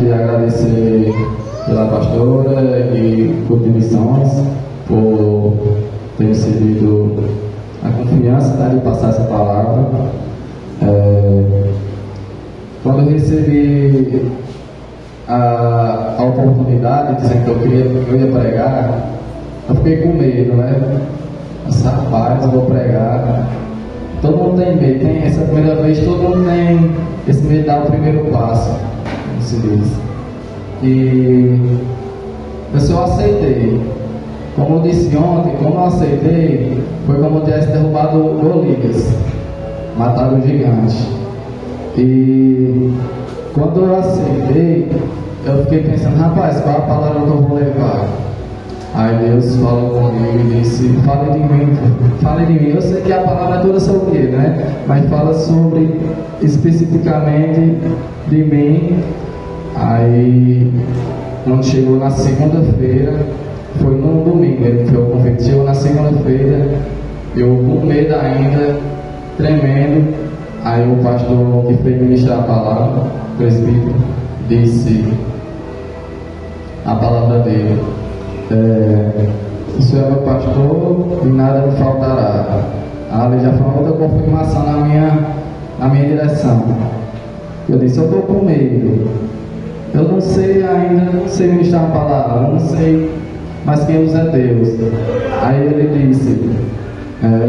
queria agradecer pela pastora e por missões, por ter recebido a confiança de passar essa palavra. Quando eu recebi a oportunidade, dizendo que eu ia pregar, eu fiquei com medo, né? Mas, rapaz, eu vou pregar. Todo mundo tem medo, tem essa primeira vez, todo mundo tem esse medo de dar o primeiro passo, como se diz. E eu aceitei. Como eu disse ontem, como eu aceitei, foi como eu tivesse derrubado Golias, matado o gigante. E quando eu aceitei, eu fiquei pensando, rapaz, qual a palavra que eu vou levar? Aí Deus falou comigo e disse, fale de mim. Eu sei que a palavra é toda sobre ele, né? Mas fala sobre, especificamente, de mim. Aí, quando chegou na segunda-feira, foi no domingo, ele foi o convite. Chegou na segunda-feira, eu com medo ainda, tremendo. Aí o pastor que foi ministrar a palavra, o presbítero, disse a palavra dele. O Senhor é meu pastor e nada me faltará. Ali já foi uma outra confirmação na minha direção. Eu disse, eu estou com medo. Eu não sei ainda, não sei ministrar a palavra, não sei, mas quem usa é Deus. Aí ele disse,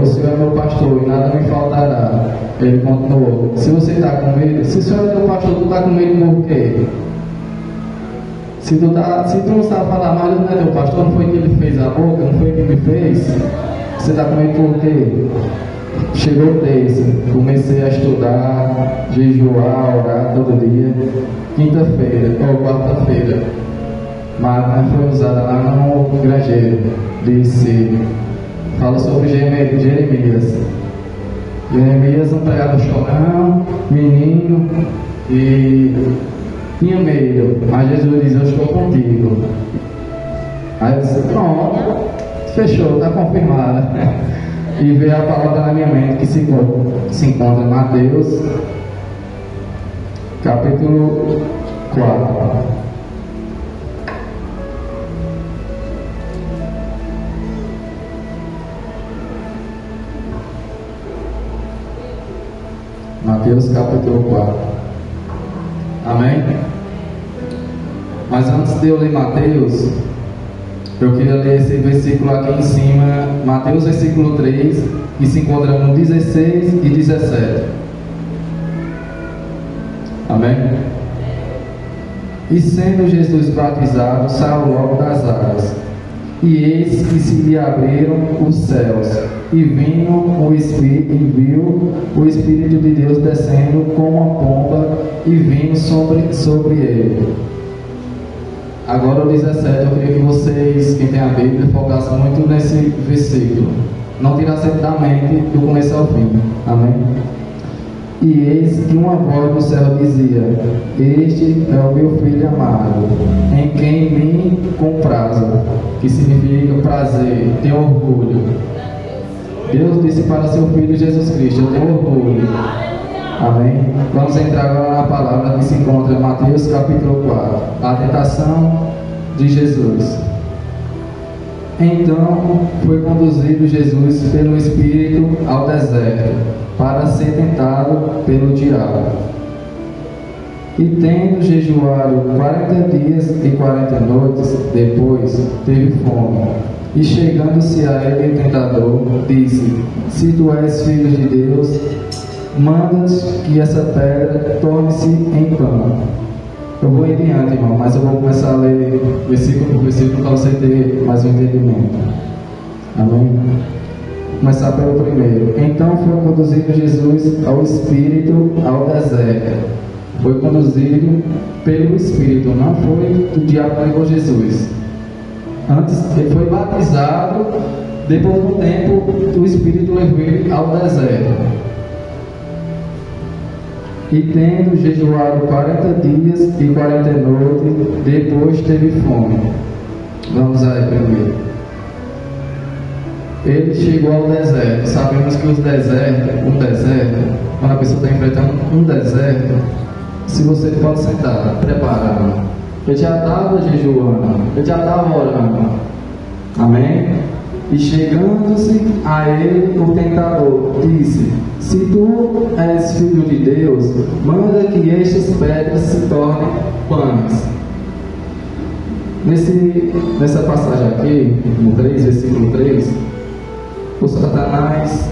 o Senhor é meu pastor e nada me faltará. Ele continuou, se você está com medo, se o Senhor é meu pastor, tu está com medo por quê? Se tu não sabe falar mais, não é teu pastor, não foi que ele fez a boca, não foi que ele fez, você está com medo por quê? Chegou terça, comecei a estudar, jejuar, orar todo dia. Quinta-feira, ou quarta-feira, máquina foi usada lá no granjeiro, disse, fala sobre Jeremias. Jeremias, um pregado chorão, menino, e tinha medo, mas Jesus diz, eu estou contigo. Aí eu disse, pronto, fechou, está confirmada. E veio a palavra na minha mente que se encontra em Mateus, capítulo 4. Mateus capítulo 4. Amém? Mas antes de eu ler Mateus, eu queria ler esse versículo aqui em cima, Mateus versículo 3, que se encontra no 16 e 17. Amém? E sendo Jesus batizado, saiu logo das águas. E eis que se lhe abriram os céus, e viu o Espírito de Deus descendo como uma pomba e vindo sobre ele. Agora o 17, eu queria que vocês, quem tem a Bíblia, focassem muito nesse versículo. Não tirassem da mente do começo ao fim. Amém? E eis que uma voz do céu dizia, este é o meu filho amado, em quem me comprazo, que significa prazer, tenho orgulho. Deus disse para seu filho Jesus Cristo, eu tenho orgulho. Amém? Vamos entrar agora na palavra que se encontra em Mateus capítulo 4, a tentação de Jesus. Então foi conduzido Jesus pelo Espírito ao deserto, para ser tentado pelo diabo. E tendo jejuado 40 dias e 40 noites, depois teve fome. E chegando-se a ele o tentador, disse, se tu és filho de Deus, manda-te que essa pedra torne-se em pão. Eu vou em diante, irmão, mas eu vou começar a ler versículo por versículo para você ter mais um entendimento. Amém? Vou começar pelo primeiro. Então foi conduzido Jesus ao Espírito ao deserto. Foi conduzido pelo Espírito, não foi o diabo que levou Jesus. Antes ele foi batizado, depois de um tempo o Espírito levou ele ao deserto. E tendo jejuado 40 dias e 40 noites, depois teve fome. Vamos aí primeiro. Ele chegou ao deserto. Sabemos que um deserto, quando a pessoa está enfrentando um deserto, se você pode sentar, preparado. Ele já estava jejuando, ele já estava orando. Amém? E chegando-se a ele, o tentador disse: se tu és filho de Deus, manda que estas pedras se tornem pães. Nessa passagem aqui, no 3, versículo 3, o Satanás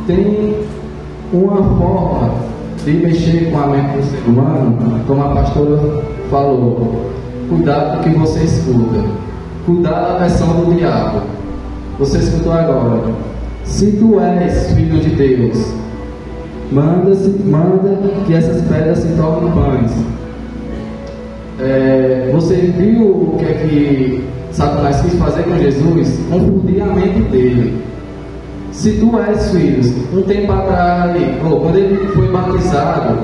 tem uma forma de mexer com a mente do ser humano, como a pastora falou. Cuidado com o que você escuta. Cuidado da versão do diabo. Você escutou agora: se tu és filho de Deus, manda que essas pedras se tornem pães. Você viu o que é que Satanás quis fazer com Jesus? Confundir a mente dele. Se tu és filho, um tempo atrás, quando ele foi batizado,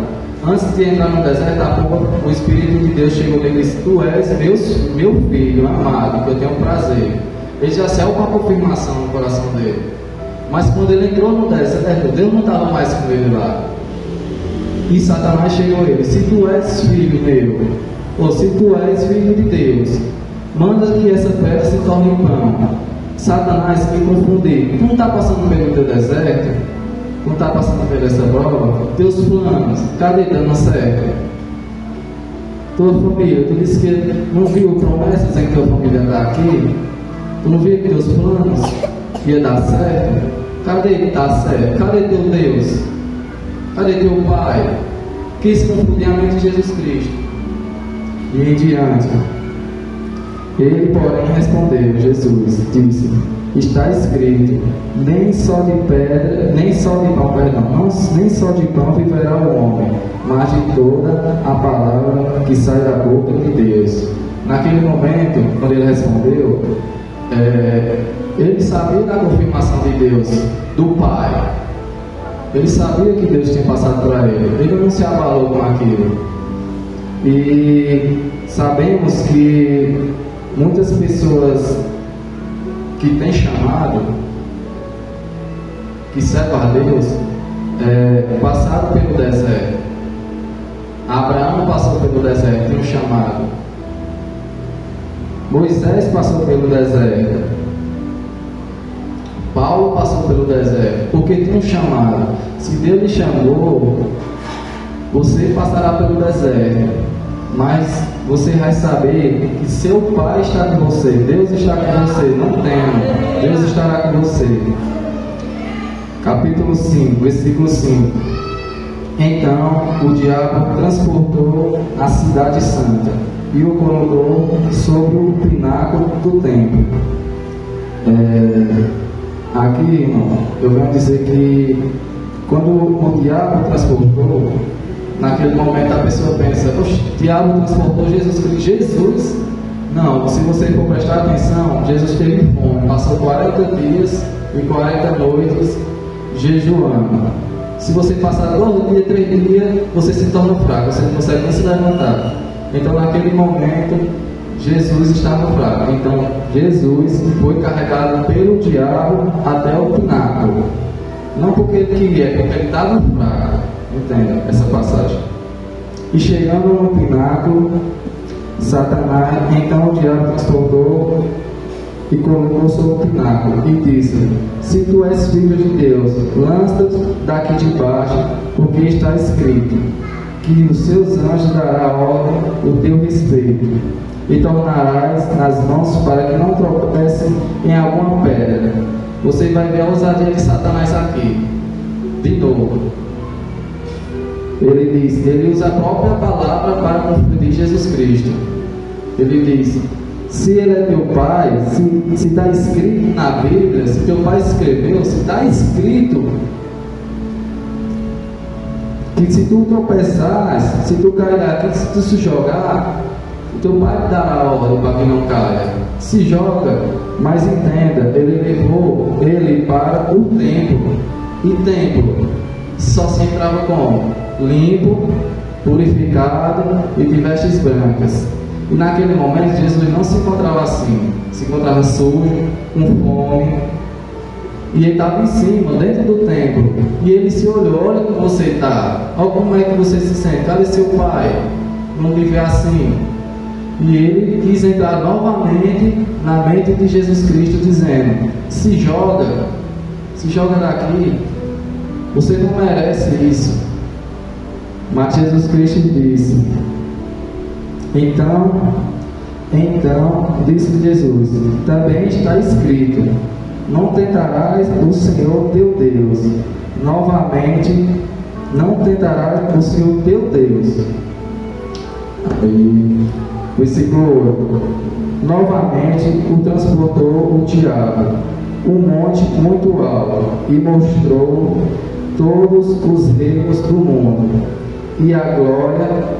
antes de entrar no deserto, o Espírito de Deus chegou nele e disse: tu és meu filho amado, que eu tenho prazer. Ele já saiu com a confirmação no coração dele. Mas quando ele entrou no deserto, Deus não estava mais com ele lá. E Satanás chegou a ele: se tu és filho meu, ou se tu és filho de Deus, manda que essa pedra se torne pão. Satanás me confundir. Tu não está passando pelo teu deserto? Tu não está passando por essa prova? Teus planos, cadê dando certo? Tua família, tu disse que não viu promessas em que tua família está aqui? Tu não via que teus planos ia dar certo? Cadê que está certo? Cadê teu Deus? Cadê teu Pai? Quis confundir a mente de Jesus Cristo. E em diante, ele, porém, respondeu, Jesus disse: está escrito, nem só de pedra, nem só de pão, nem só de pão viverá o homem, mas de toda a palavra que sai da boca de Deus. Naquele momento, quando ele respondeu, ele sabia da confirmação de Deus, do Pai. Ele sabia que Deus tinha passado para ele. Ele não se abalou com aquilo. E sabemos que muitas pessoas que têm chamado, que servem a Deus, passaram pelo deserto. Abraão passou pelo deserto, tem um chamado. Moisés passou pelo deserto. Paulo passou pelo deserto, porque tem um chamado. Se Deus lhe chamou, você passará pelo deserto, mas você vai saber que seu Pai está com você, Deus está com você, não tema, Deus estará com você. Capítulo 5, versículo 5. Então o diabo transportou a cidade santa e o colocou sobre o pináculo do templo. Aqui, irmão, eu venho dizer que quando o diabo transportou, naquele momento a pessoa pensa: oxe, o diabo transportou Jesus Cristo. Jesus? Não, se você for prestar atenção, Jesus teve fome, passou 40 dias e 40 noites jejuando. Se você passar 2 dias, 3 dias, você se torna fraco, você não consegue nem se levantar. Então naquele momento Jesus estava fraco. Então Jesus foi carregado pelo diabo até o pináculo. Não porque ele queria, porque ele estava fraco. Entenda essa passagem. E chegando no pináculo, Satanás, então o diabo transportou e colocou sobre o pináculo e disse: se tu és filho de Deus, lança-te daqui de baixo, porque está escrito que os seus anjos dará ordem o teu respeito, e tornarás nas mãos para que não tropece em alguma pedra. Você vai ver a ousadia de Satanás aqui, de novo. Ele diz, ele usa a própria palavra para confundir Jesus Cristo. Ele diz: se ele é teu pai, se está escrito na Bíblia, se teu pai escreveu, se está escrito que se tu tropeçares, se tu cair aqui, se tu se jogar, o teu pai te dará a ordem para que não caia. Se joga, mas entenda, ele levou ele para o templo. E templo só se entrava como? Limpo, purificado e de vestes brancas. E naquele momento Jesus não se encontrava assim, se encontrava sujo, com fome, e ele estava em cima, dentro do templo, e ele se olhou: olha como você está, olha como é que você se sente, cadê seu pai? Não viver assim. E ele quis entrar novamente na mente de Jesus Cristo, dizendo: se joga daqui, você não merece isso. Mas Jesus Cristo disse: então disse Jesus: também está escrito, não tentarás o Senhor teu Deus. Novamente, não tentarás o Senhor teu Deus. Aí, versículo 8: novamente o transportou o diabo um monte muito alto e mostrou todos os reinos do mundo e a glória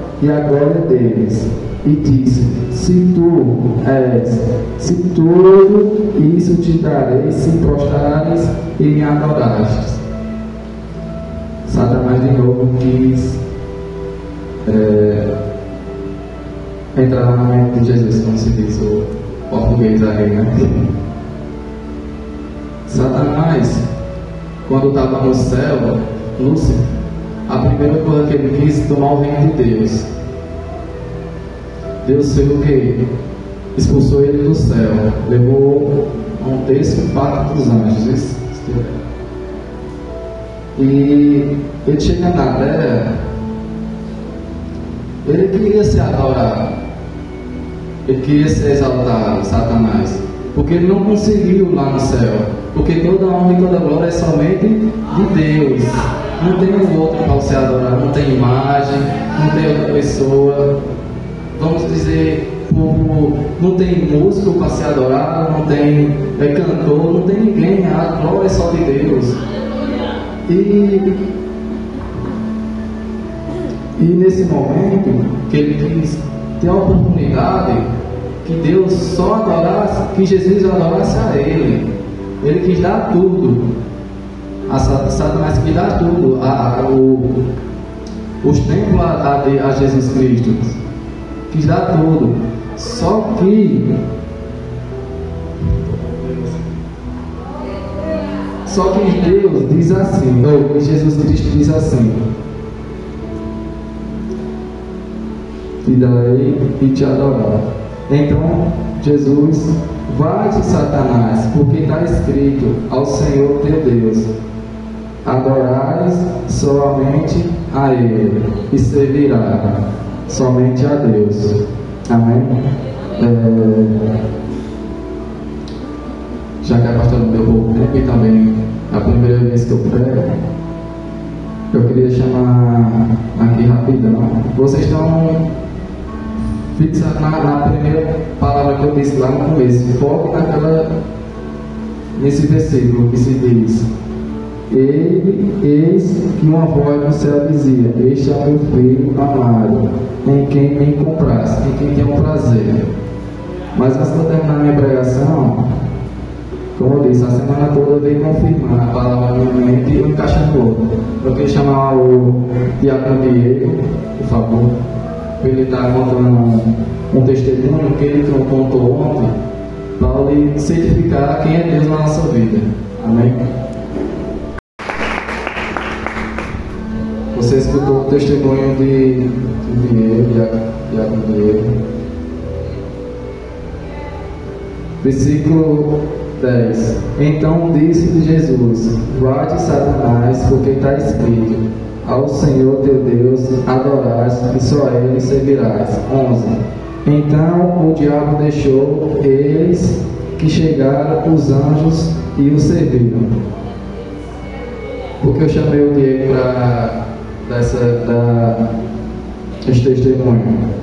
deles, e disse: se tudo isso te darei, se prostrares e me adorastes. Satanás de novo quis entrar na mente de Jesus, como se diz o português aí, né? Satanás, quando estava no céu, Lúcifer, a primeira coisa que ele quis tomar o reino de Deus. Deus fez o que? Expulsou ele do céu, levou um terço parte dos anjos. E ele chega na terra, ele queria ser adorado, ele queria ser exaltado, Satanás, porque ele não conseguiu lá no céu, porque toda honra e toda glória é somente de Deus. Não tem um outro para você adorar, não tem imagem, não tem outra pessoa. Vamos dizer, não tem músico para se adorar, não tem cantor, não tem ninguém, a glória é só de Deus. E nesse momento que ele quis ter a oportunidade que Deus só adorasse, que Jesus adorasse a ele, ele quis dar tudo. A Satanás quis dar tudo, os templos a Jesus Cristo, quis dar tudo. Só que Deus diz assim, ou Jesus Cristo diz assim: te darei e te adorar. Então Jesus: vai-te, Satanás, porque está escrito: ao Senhor teu Deus adorares somente a Ele e servirá somente a Deus. Amém? Já que a pastora me deu pouco tempo e também a primeira vez que eu prego, eu queria chamar aqui rapidão. Vocês estão fixados na primeira palavra que eu disse lá no começo. Foque nesse versículo que se diz: eis que uma voz no céu dizia: este é meu filho amado, em quem me compraste, em quem tenho prazer. Mas antes de eu terminar minha pregação, como eu disse, a semana toda eu venho confirmar a palavra na minha mente e eu encaixo todo. Eu queria chamar o Diácono Diego, por favor, para ele estar contando um testemunho que ele contou ontem, para ele certificar quem é Deus na nossa vida. Amém? Você escutou o testemunho de Diácono Diego. Versículo 10. Então disse-lhe Jesus: vai-te, Satanás, porque está escrito: ao Senhor teu Deus adorarás e só a Ele servirás. 11. Então o diabo deixou, eis que chegaram os anjos e o serviram. Porque eu chamei o Diego para dar este testemunho.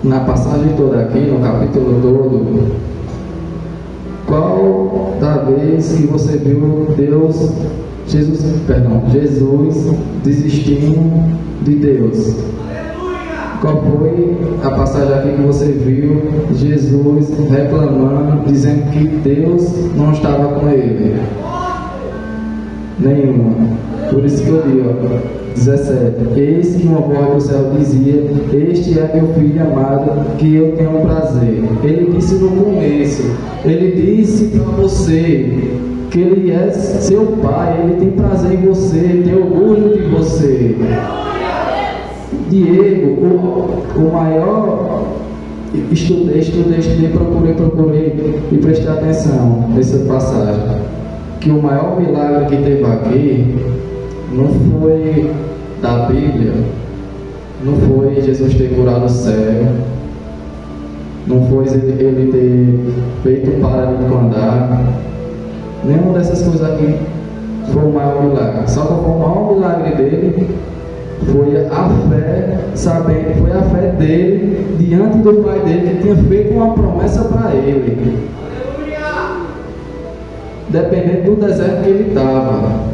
Na passagem toda aqui, no capítulo todo, qual da vez que você viu Jesus desistindo de Deus? Qual foi a passagem aqui que você viu Jesus reclamando, dizendo que Deus não estava com ele? Nenhuma. Por isso que eu digo, 17. Eis que uma voz do céu dizia: este é meu filho amado, que eu tenho prazer. Ele disse no começo, ele disse para você que Ele é seu Pai, Ele tem prazer em você, tem orgulho de você. Diego, o maior, estudei, procurei e prestei atenção nessa passagem, que o maior milagre que teve aqui não foi da Bíblia, não foi Jesus ter curado o cego, não foi ele ter feito um paralítico andar, nenhuma dessas coisas aqui foi o maior milagre. Só que o maior milagre dele foi a fé, sabendo, foi a fé dele diante do pai dele, que tinha feito uma promessa para ele. Dependendo do deserto que ele estava.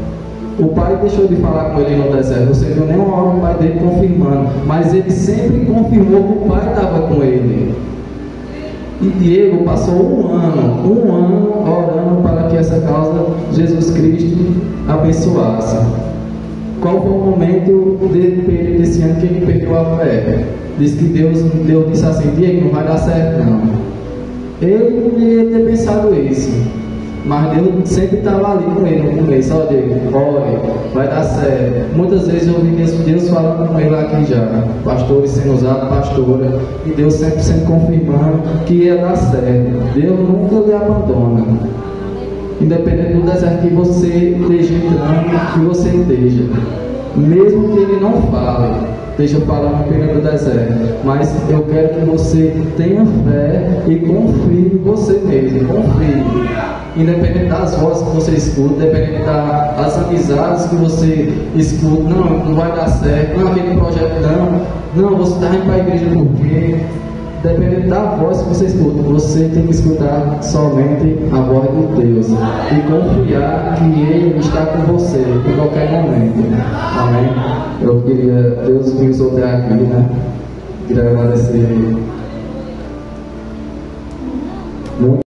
O pai deixou de falar com ele no deserto, você viu nenhuma hora o pai dele confirmando, mas ele sempre confirmou que o pai estava com ele. E Diego passou um ano orando para que essa causa Jesus Cristo abençoasse. Qual foi o momento desse ano que ele perdeu a fé? Diz que Deus disse assim: Diego, não vai dar certo não. Ele não ia ter pensado isso, mas Deus sempre estava ali com ele no começo. Ó, Diego, ore, vai dar certo. Muitas vezes eu ouvi Deus falando com ele aqui já, pastores sendo usados, pastora, e Deus sempre confirmando que ia dar certo. Deus nunca lhe abandona. Independente do deserto que você esteja entrando, que você esteja, mesmo que ele não fale, esteja falando apenas do deserto, mas eu quero que você tenha fé e confie em você mesmo, confie. Independente das vozes que você escuta, independente das amizades que você escuta, não vai dar certo, não, aquele projeto não, você está indo para a igreja por quê? Dependendo da voz que você escuta, você tem que escutar somente a voz de Deus e confiar que Ele está com você em qualquer momento. Amém? Eu queria, Deus me usou até aqui, né? Queria agradecer muito.